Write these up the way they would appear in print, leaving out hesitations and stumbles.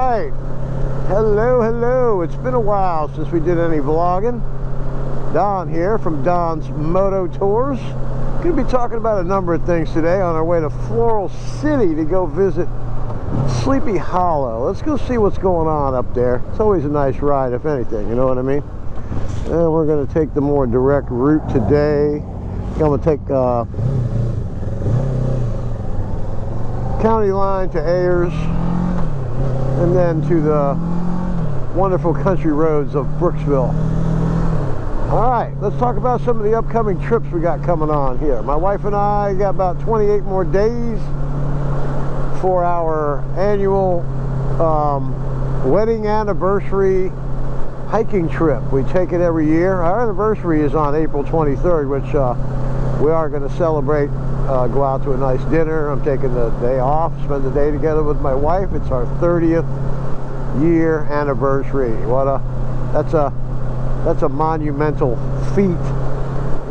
right, hello. It's been a while since we did any vlogging. Don here from Don's Moto Tours. Going to be talking about a number of things today on our way to Floral City to go visit Sleepy Hollow. Let's go see what's going on up there. It's always a nice ride, if anything, you know what I mean? And we're going to take the more direct route today. I'm going to take county line to Ayers, and then to the wonderful country roads of Brooksville. All right, let's talk about some of the upcoming trips we got coming on here. My wife and I got about 28 more days for our annual wedding anniversary hiking trip. We take it every year. Our anniversary is on April 23rd, which we are going to celebrate, go out to a nice dinner. I'm taking the day off, spend the day together with my wife. It's our 30th year anniversary. That's a monumental feat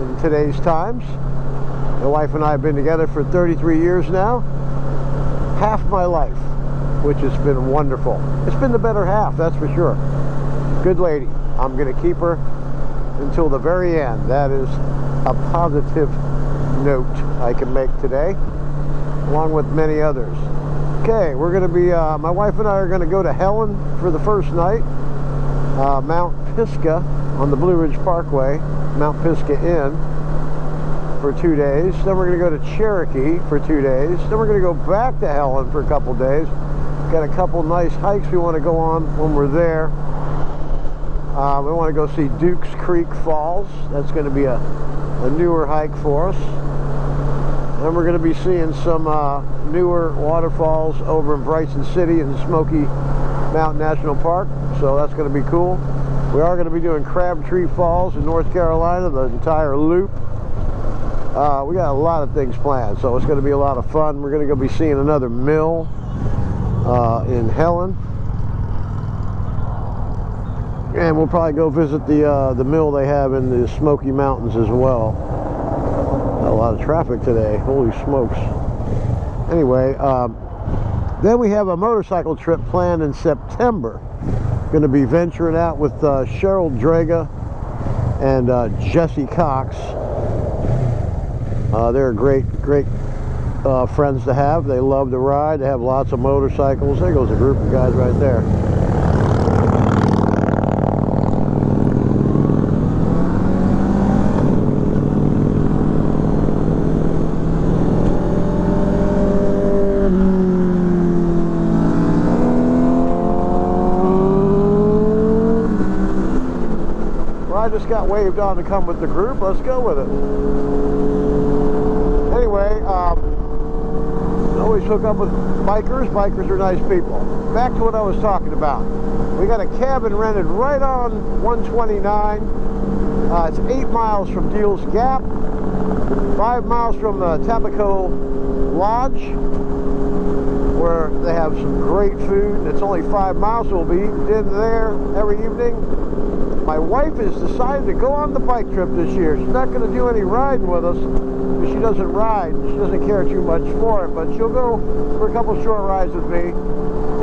in today's times. My wife and I have been together for 33 years now. Half my life, which has been wonderful. It's been the better half, that's for sure. Good lady. I'm going to keep her until the very end. That is a positive note I can make today, along with many others. Okay, we're going to be, my wife and I are going to go to Helen for the first night. Mount Pisgah on the Blue Ridge Parkway, Mount Pisgah Inn, for 2 days. Then we're going to go to Cherokee for 2 days. Then we're going to go back to Helen for a couple days. Got a couple nice hikes we want to go on when we're there. We want to go see Duke's Creek Falls. That's going to be a newer hike for us. Then we're going to be seeing some newer waterfalls over in Bryson City in Smoky Mountain National Park. So that's going to be cool. We are going to be doing Crabtree Falls in North Carolina, the entire loop. We got a lot of things planned, so it's going to be a lot of fun. We're going to go be seeing another mill in Helen. And we'll probably go visit the mill they have in the Smoky Mountains as well. Got a lot of traffic today. Holy smokes. Anyway, then we have a motorcycle trip planned in September. Going to be venturing out with Cheryl Draga and Jesse Cox. They're great friends to have. They love to ride. They have lots of motorcycles. There goes a group of guys right there. I just got waved on to come with the group. Let's go with it. Anyway, always hook up with bikers. Bikers are nice people. Back to what I was talking about. We got a cabin rented right on 129. It's 8 miles from Deals Gap, 5 miles from Tabaco Lodge, where they have some great food. It's only 5 miles, so we'll be eating dinner there every evening. My wife has decided to go on the bike trip this year. She's not going to do any riding with us, because she doesn't ride. She doesn't care too much for it, but she'll go for a couple short rides with me,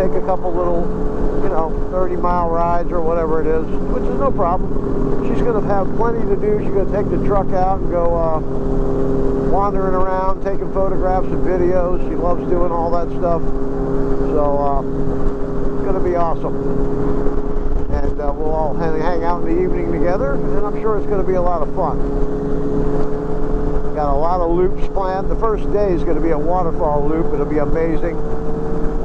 take a couple little, 30-mile rides or whatever it is, which is no problem. She's going to have plenty to do. She's going to take the truck out and go wandering around, taking photographs and videos. She loves doing all that stuff. So it's going to be awesome. And we'll all hang out in the evening together, and I'm sure it's going to be a lot of fun. Got a lot of loops planned. The first day is going to be a waterfall loop. It'll be amazing.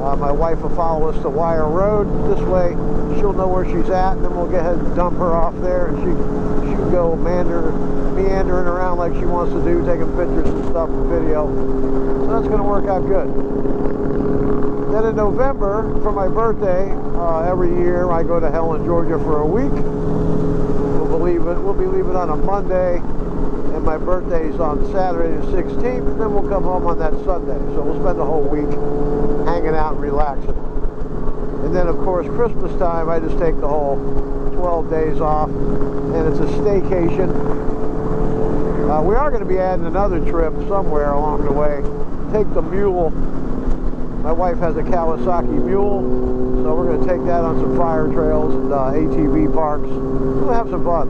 My wife will follow us to Wire Road. This way she'll know where she's at, and then we'll go ahead and dump her off there, and she can go meandering around like she wants to do, taking pictures and stuff and video. So that's going to work out good. Then in November, for my birthday, every year I go to Helen, Georgia for a week. We'll be leaving on a Monday, and my birthday is on Saturday the 16th, and then we'll come home on that Sunday. So we'll spend the whole week hanging out and relaxing. And then, of course, Christmas time, I just take the whole 12 days off, and it's a staycation. We are going to be adding another trip somewhere along the way. Take the mule My wife has a Kawasaki mule, so we're going to take that on some fire trails and ATV parks. We'll have some fun.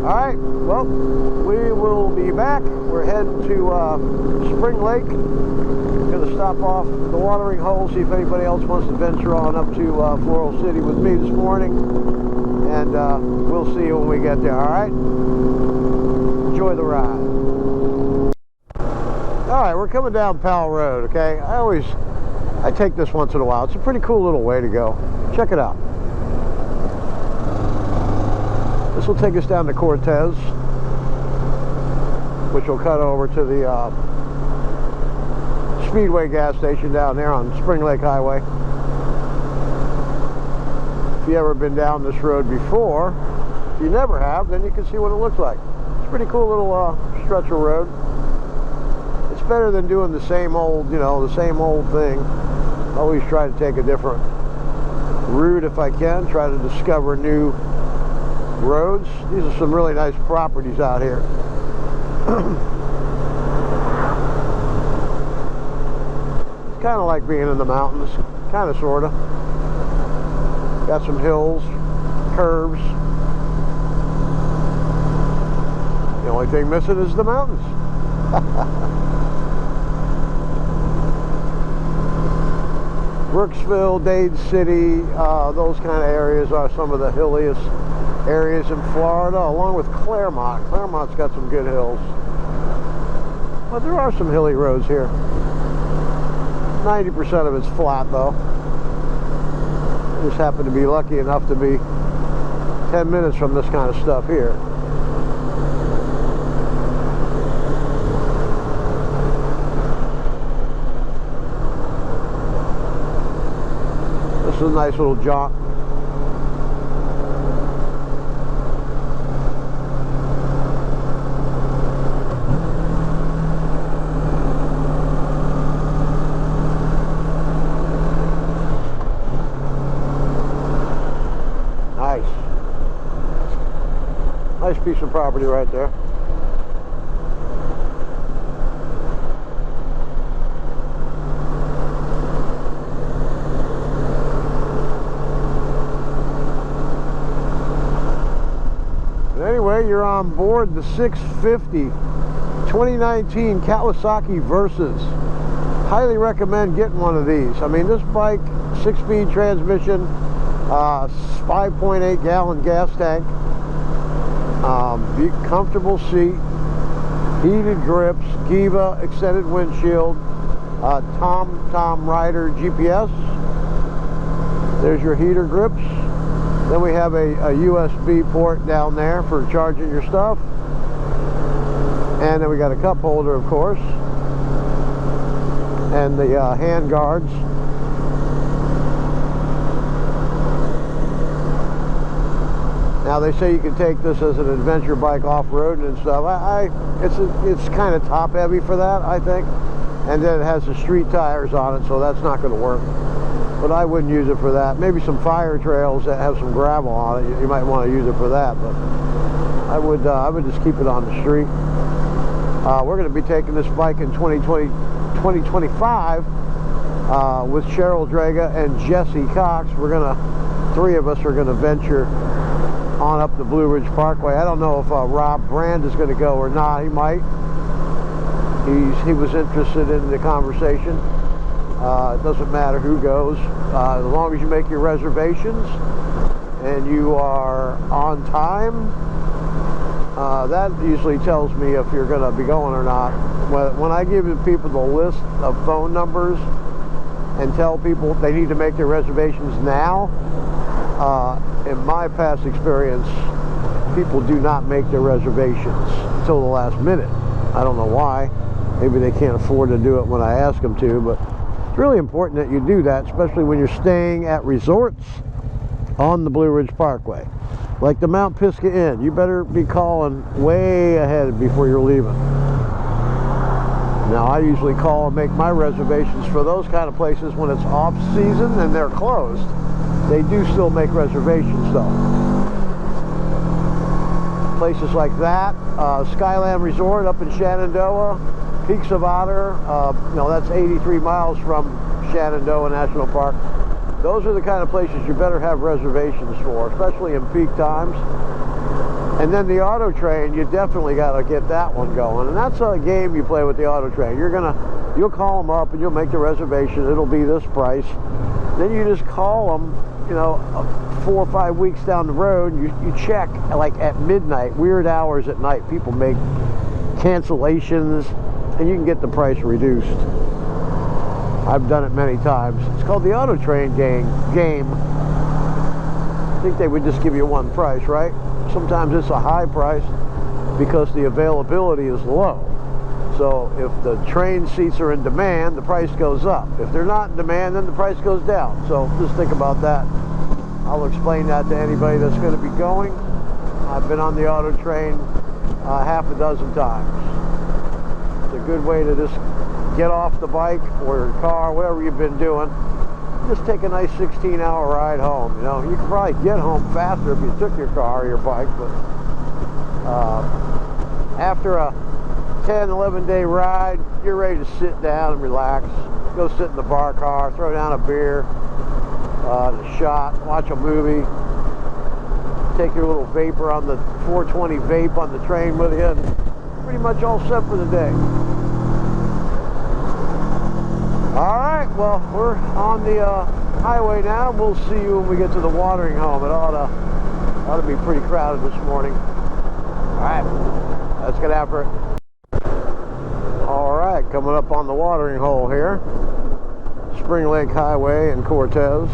All right, well, we will be back. We're heading to Spring Lake. Going to stop off the watering hole, see if anybody else wants to venture on up to Floral City with me this morning. And we'll see you when we get there, all right? Enjoy the ride. All right, we're coming down Powell Road, okay? I take this once in a while. It's a pretty cool little way to go. Check it out. This will take us down to Cortez, which will cut over to the Speedway gas station down there on Spring Lake Highway. If you ever been down this road before, if you never have, then you can see what it looks like. It's a pretty cool little stretch of road. It's better than doing the same old, you know, the same old thing. Always try to take a different route if I can, try to discover new roads. These are some really nice properties out here. It's kind of like being in the mountains, kind of, sort of. Got some hills, curves. The only thing missing is the mountains. Brooksville, Dade City, those kind of areas are some of the hilliest areas in Florida, along with Claremont. Claremont's got some good hills. But there are some hilly roads here. 90% of it's flat, though. Just happen to be lucky enough to be 10 minutes from this kind of stuff here. This is a nice little jaunt. Nice piece of property right there. But anyway, you're on board the 650 2019 Kawasaki Versys. Highly recommend getting one of these. I mean, this bike, 6-speed transmission, 5.8 gallon gas tank. Comfortable seat, heated grips, Giva extended windshield, Tom Rider GPS. There's your heater grips. Then we have a USB port down there for charging your stuff. And then we got a cup holder, of course, and the hand guards. Now they say you can take this as an adventure bike off-road and stuff. It's kind of top heavy for that, I think. And then it has the street tires on it, so that's not going to work. But I wouldn't use it for that. Maybe some fire trails that have some gravel on it, you might want to use it for that. But I would just keep it on the street. We're going to be taking this bike in 2025 with Cheryl Draga and Jesse Cox. Three of us are going to venture on up the Blue Ridge Parkway. I don't know if Rob Brand is going to go or not. He might. He was interested in the conversation. It doesn't matter who goes, as long as you make your reservations and you are on time. That usually tells me if you're going to be going or not. When I give people the list of phone numbers and tell people they need to make their reservations now, in my past experience, people do not make their reservations until the last minute. I don't know why. Maybe they can't afford to do it when I ask them to, but it's really important that you do that, especially when you're staying at resorts on the Blue Ridge Parkway. Like the Mount Pisgah Inn, you better be calling way ahead before you're leaving. Now, I usually call and make my reservations for those kind of places when it's off season and they're closed. They do still make reservations though. Places like that, Skyland Resort up in Shenandoah, Peaks of Otter, that's 83 miles from Shenandoah National Park. Those are the kind of places you better have reservations for, especially in peak times. And then the auto train, you definitely got to get that one going. And that's a game you play with the auto train. You'll call them up and you'll make the reservation. It'll be this price. Then you just call them, you know, 4 or 5 weeks down the road. You check like at midnight, weird hours at night. People make cancellations, and you can get the price reduced. I've done it many times. It's called the auto train game. I think they would just give you one price, right? Sometimes it's a high price because the availability is low. So if the train seats are in demand, the price goes up. If they're not in demand, then the price goes down. So just think about that. I'll explain that to anybody that's going to be going. I've been on the auto train half a dozen times. It's a good way to just get off the bike or your car, whatever you've been doing. Just take a nice 16-hour ride home. You know, you could probably get home faster if you took your car or your bike, but after a 10, 11-day ride, you're ready to sit down and relax. Go sit in the bar car, throw down a beer, a shot, watch a movie, take your little vapor on the 420 vape on the train with you, and pretty much all set for the day. Alright, well, we're on the highway now. We'll see you when we get to the watering home. It ought to be pretty crowded this morning. Alright, let's get after it. Alright, coming up on the watering hole here. Spring Lake Highway in Cortez.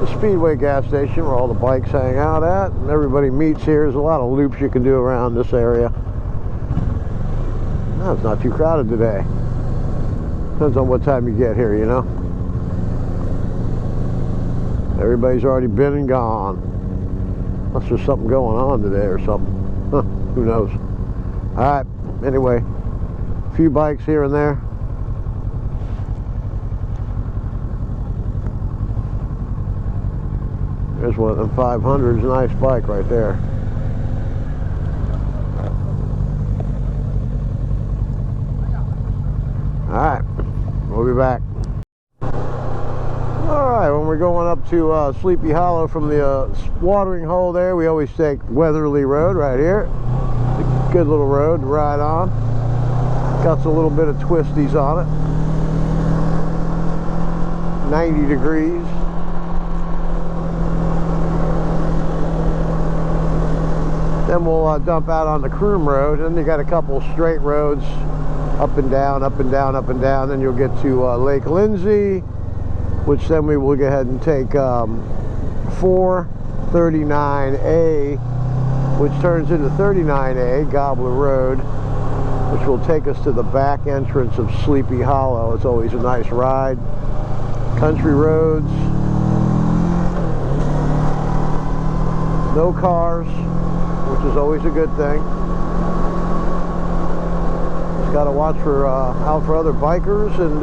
It's a Speedway gas station where all the bikes hang out at, and everybody meets here. There's a lot of loops you can do around this area. No, it's not too crowded today. Depends on what time you get here, you know. Everybody's already been and gone. Unless there's something going on today or something. Huh, who knows. Alright, anyway. A few bikes here and there. There's one of them 500s, nice bike right there. Alright, we'll be back. Alright, when we're going up to Sleepy Hollow from the watering hole there, we always take Weatherly Road right here. It's a good little road to ride on. Got a little bit of twisties on it. 90 degrees. Then we'll dump out on the Croom Road, and you got a couple straight roads up and down, up and down, up and down. Then you'll get to Lake Lindsay, which then we will go ahead and take 439A, which turns into 39A, Gobbler Road, which will take us to the back entrance of Sleepy Hollow. It's always a nice ride. Country roads, no cars, which is always a good thing. Just got to watch for out for other bikers and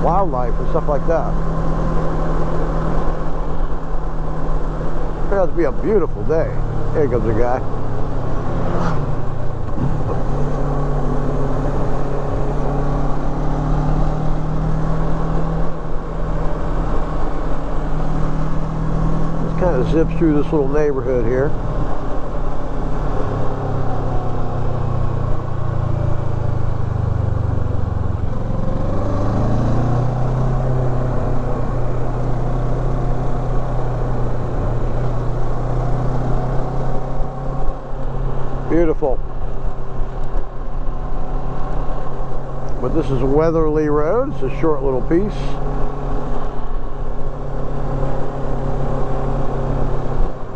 wildlife and stuff like that. It has to be a beautiful day. Here comes a guy. Just kind of zips through this little neighborhood here. Beautiful. But this is Weatherly Road. It's a short little piece.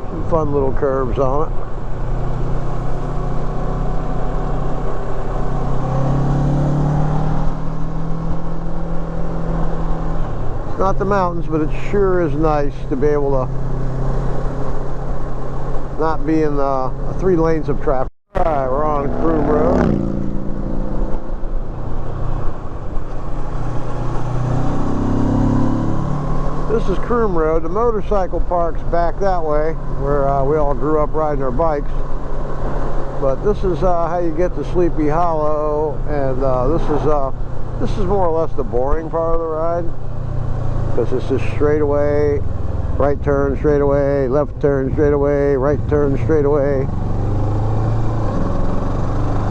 Some fun little curves on it. It's not the mountains, but it sure is nice to be able to not be in 3 lanes of traffic. Alright, we're on Croom Road. This is Croom Road. The motorcycle park's back that way, where we all grew up riding our bikes. But this is how you get to Sleepy Hollow, and this is This is more or less the boring part of the ride, because it's just straight away, right turn straight away, left turn straight away, right turn straight away.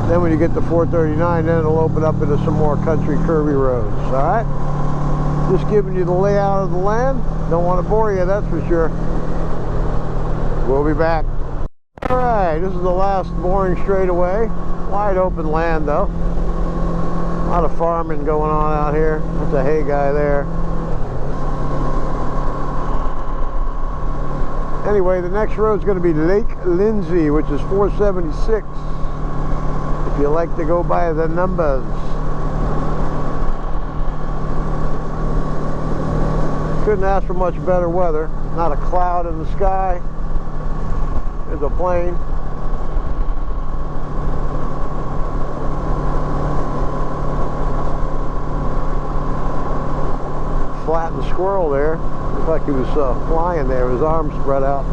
Then when you get to 439, then it'll open up into some more country curvy roads. Alright? Just giving you the layout of the land. Don't want to bore you, that's for sure. We'll be back. Alright, this is the last boring straightaway. Wide open land though. A lot of farming going on out here. That's a hay guy there. Anyway, the next road is going to be Lake Lindsay, which is 476. If you like to go by the numbers. Couldn't ask for much better weather. Not a cloud in the sky. There's a plane. Flattened squirrel there. Looked like he was flying there, his arms spread out.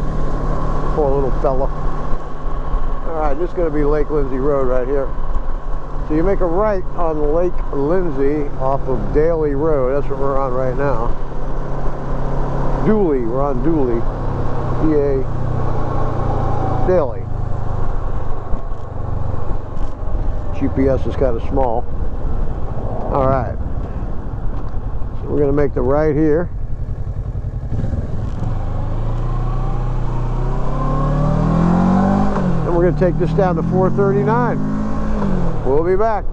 Poor little fella. Alright, this is going to be Lake Lindsay Road right here. So you make a right on Lake Lindsay off of Daly Road. That's what we're on right now. Dooley, we're on Dooley. DA Daly. GPS is kind of small. Alright. So we're going to make the right here. We're going to take this down to 439. We'll be back.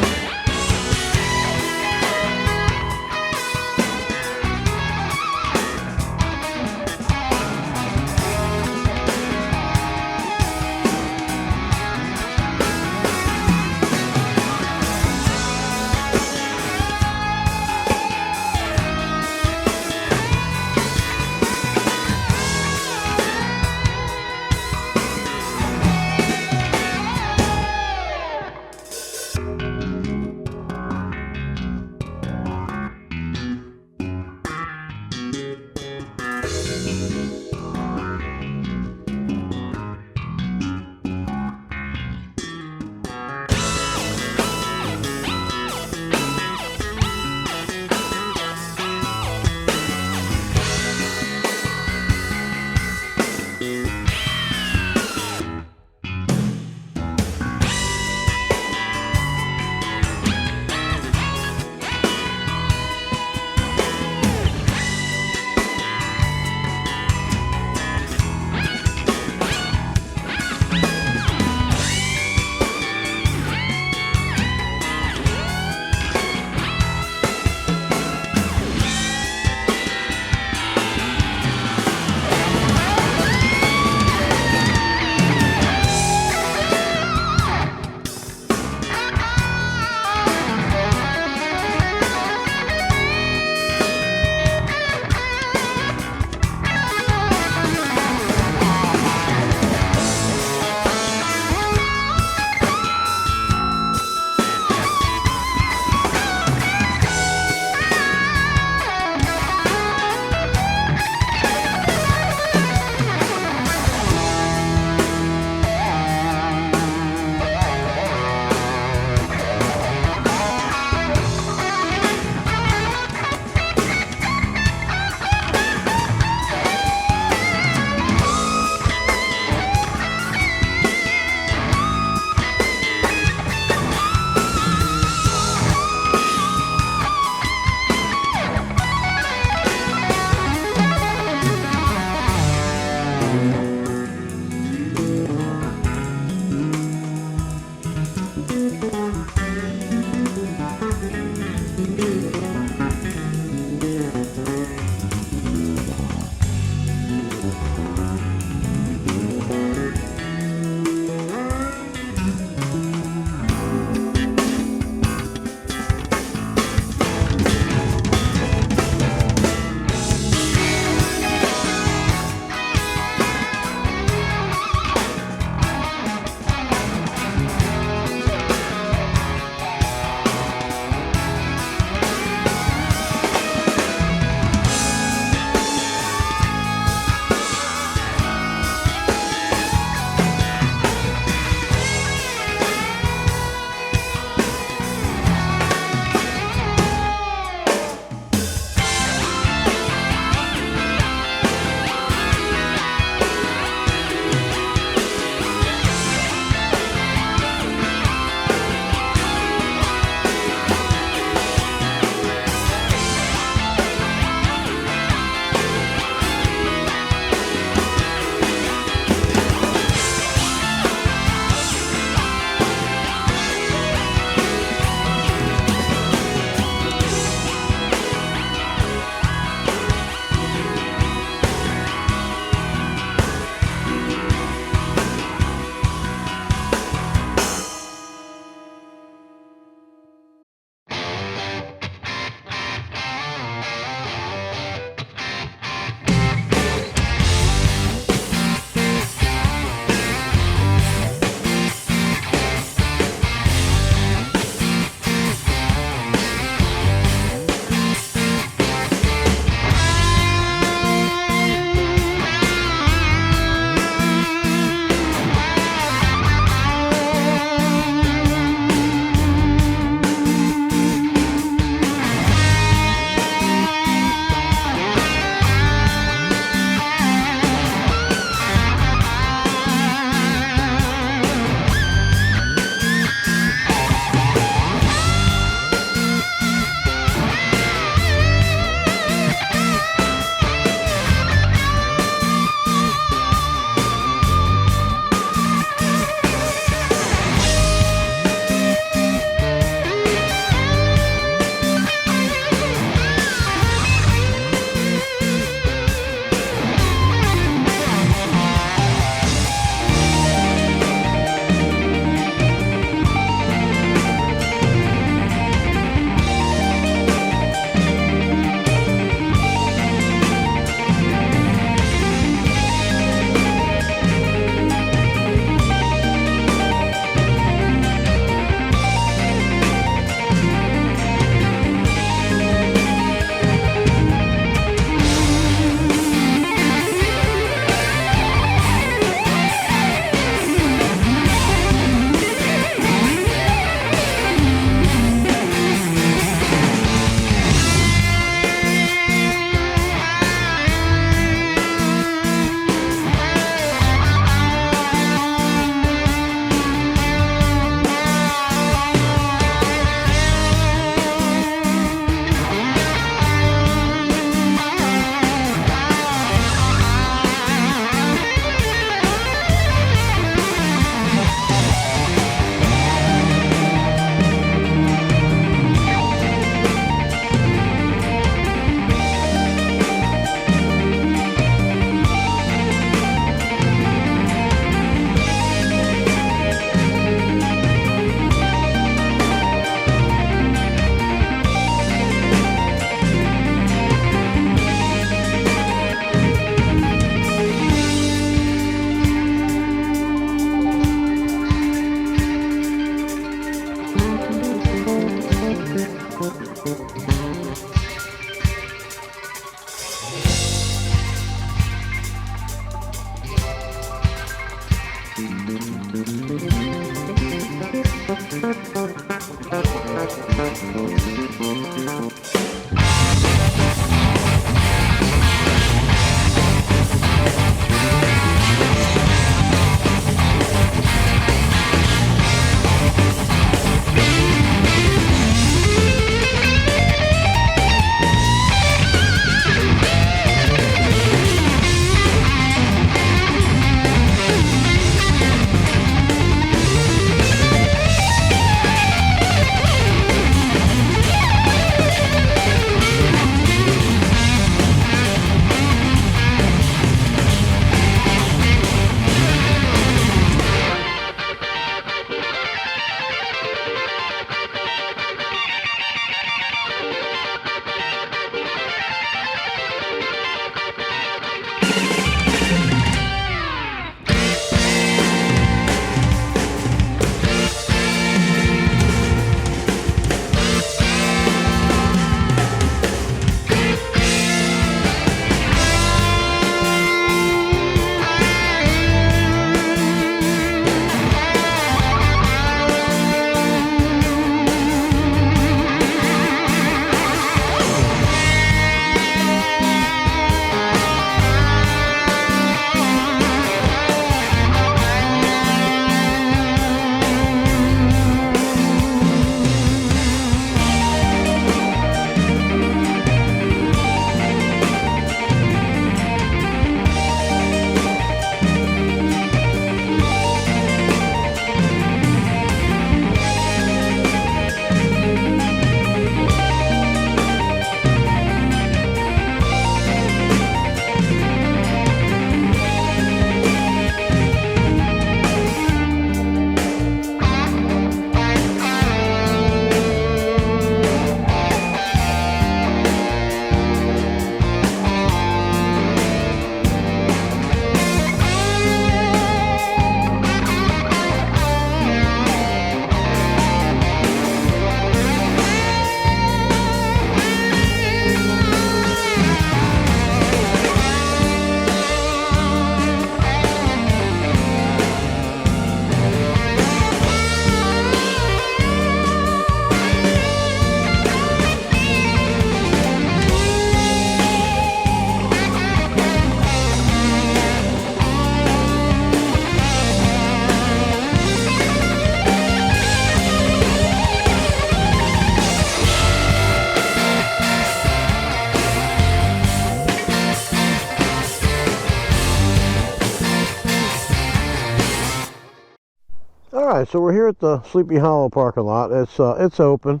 Alright, so we're here at the Sleepy Hollow parking lot. It's open.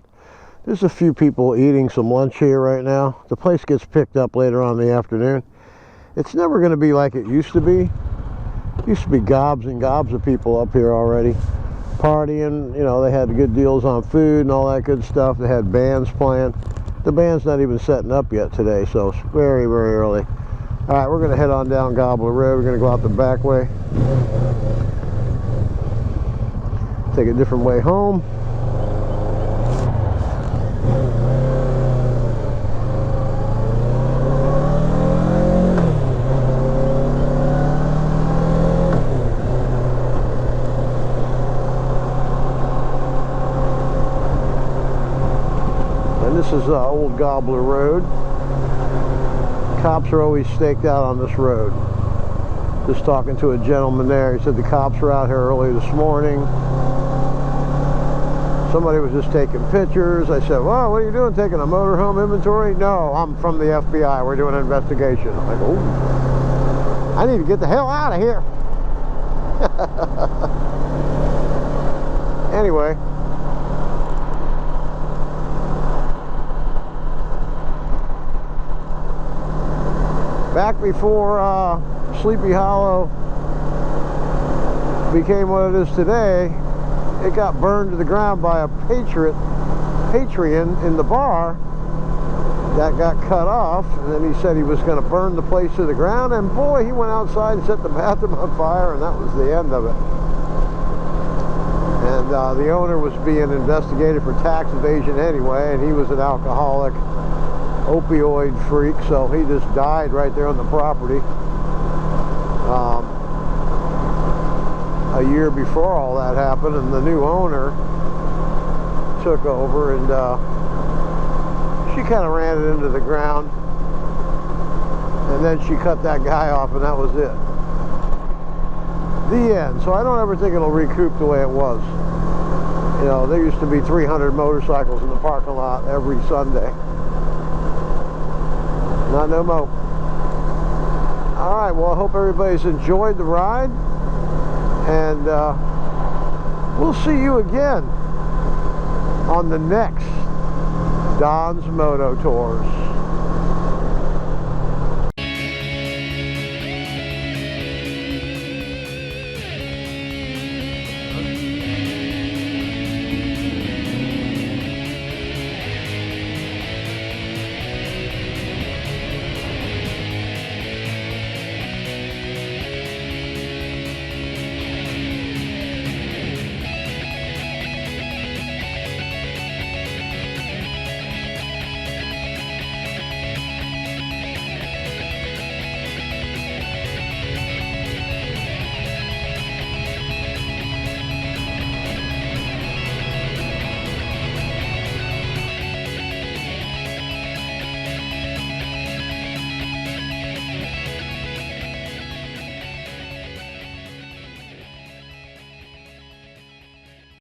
There's a few people eating some lunch here right now. The place gets picked up later on in the afternoon. It's never going to be like it used to be. Used to be gobs and gobs of people up here already partying. You know, they had good deals on food and all that good stuff. They had bands playing. The band's not even setting up yet today, so it's very, very early. Alright, we're going to head on down Gobbler Road. We're going to go out the back way. Take a different way home. And this is Old Gobbler Road. Cops are always staked out on this road. Just talking to a gentleman there. He said the cops were out here early this morning. Somebody was just taking pictures. I said, well, what are you doing, taking a motorhome inventory? No, I'm from the FBI. We're doing an investigation. I'm like, oh, I need to get the hell out of here. Anyway. Back before Sleepy Hollow became what it is today, it got burned to the ground by a Patreon in the bar that got cut off, and then he said he was going to burn the place to the ground, and boy, he went outside and set the bathroom on fire, and that was the end of it. And the owner was being investigated for tax evasion anyway, and he was an alcoholic, opioid freak, so he just died right there on the property. A year before all that happened, and the new owner took over, and she kind of ran it into the ground, and then she cut that guy off, and that was it. The end. So I don't ever think it'll recoup the way it was. You know, there used to be 300 motorcycles in the parking lot every Sunday. Not no more. All right, well, I hope everybody's enjoyed the ride, and we'll see you again on the next Don's Moto Tours.